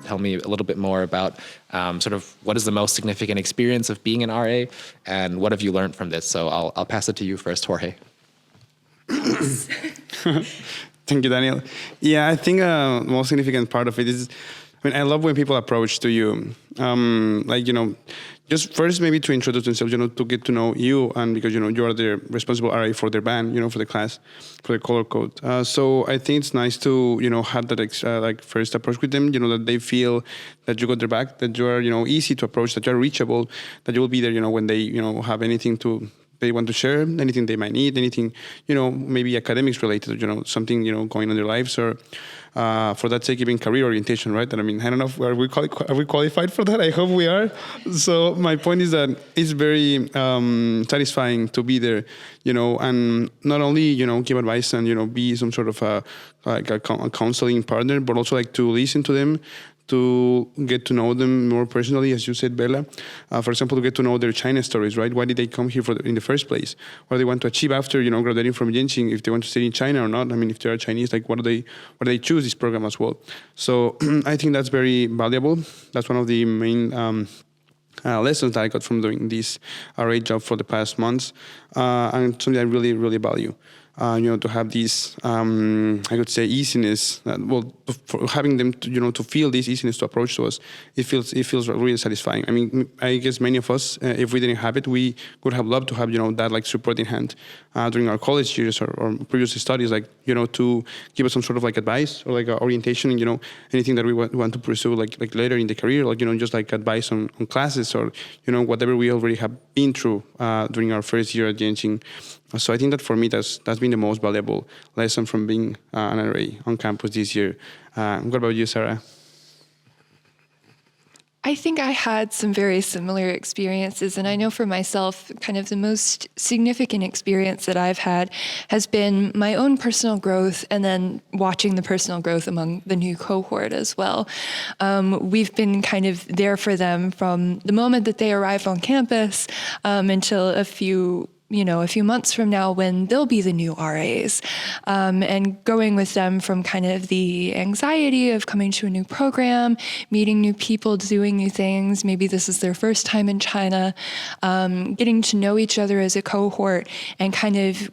tell me a little bit more about sort of what is the most significant experience of being an RA and what have you learned from this? So I'll pass it to you first, Jorge. Thank you, Daniel. Yeah, I think the most significant part of it is, I love when people approach to you, just first maybe to introduce themselves, to get to know you, and because, you are the responsible RA for their band, for the class, for the color code. So I think it's nice to, have that first approach with them, that they feel that you got their back, that you are, easy to approach, that you are reachable, that you will be there, when they, have anything they want to share, anything they might need, anything, maybe academics related, something, going on in their lives, or for that sake, even career orientation, right? And I don't know, are we qualified for that? I hope we are. So my point is that it's very satisfying to be there, and not only, give advice and, be some sort of a counseling partner, but also to listen to them, to get to know them more personally, as you said, Bella. For example, to get to know their China stories, right? Why did they come here in the first place? What do they want to achieve after, graduating from Yenching? If they want to stay in China or not? If they are Chinese, what do they choose this program as well? So I think that's very valuable. That's one of the main lessons that I got from doing this RA job for the past months, and something I really, really value. To have this, I would say, easiness. For having them, to feel this easiness to approach to us, it feels really satisfying. I guess many of us, if we didn't have it, we would have loved to have, that supporting hand during our college years or previous studies, to give us some sort of advice or orientation, anything that we want to pursue, later in the career, just advice on classes or, whatever we already have been through during our first year at Yenching. So I think that for me, that's been the most valuable lesson from being an RA on campus this year. What about you, Sarah? I think I had some very similar experiences, and I know for myself, kind of the most significant experience that I've had has been my own personal growth and then watching the personal growth among the new cohort as well. We've been kind of there for them from the moment that they arrive on campus until a few months from now when they'll be the new RAs, and going with them from kind of the anxiety of coming to a new program, meeting new people, doing new things. Maybe this is their first time in China, getting to know each other as a cohort and kind of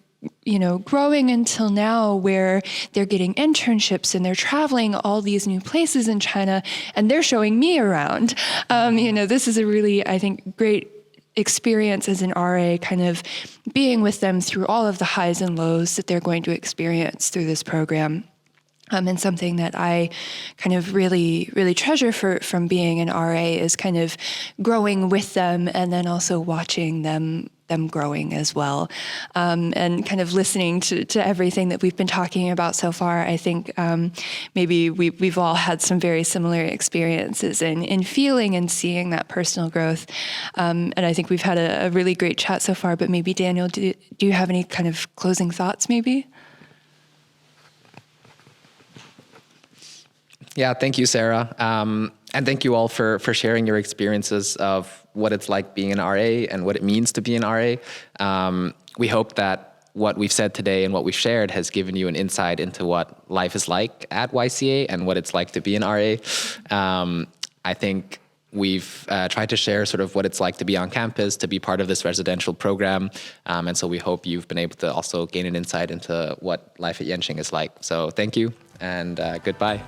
growing until now where they're getting internships and they're traveling all these new places in China and they're showing me around. This is a really, I think, great experience as an RA, kind of being with them through all of the highs and lows that they're going to experience through this program. And something that I kind of really, really treasure from being an RA is kind of growing with them and then also watching them growing as well. And kind of listening to everything that we've been talking about so far, I think maybe we've all had some very similar experiences in feeling and seeing that personal growth. And I think we've had a really great chat so far, but maybe Daniel, do you have any kind of closing thoughts maybe? Yeah, thank you, Sarah. And thank you all for sharing your experiences of what it's like being an RA and what it means to be an RA. We hope that what we've said today and what we've shared has given you an insight into what life is like at YCA and what it's like to be an RA. I think we've tried to share sort of what it's like to be on campus, to be part of this residential program. And so we hope you've been able to also gain an insight into what life at Yenching is like. So thank you and goodbye.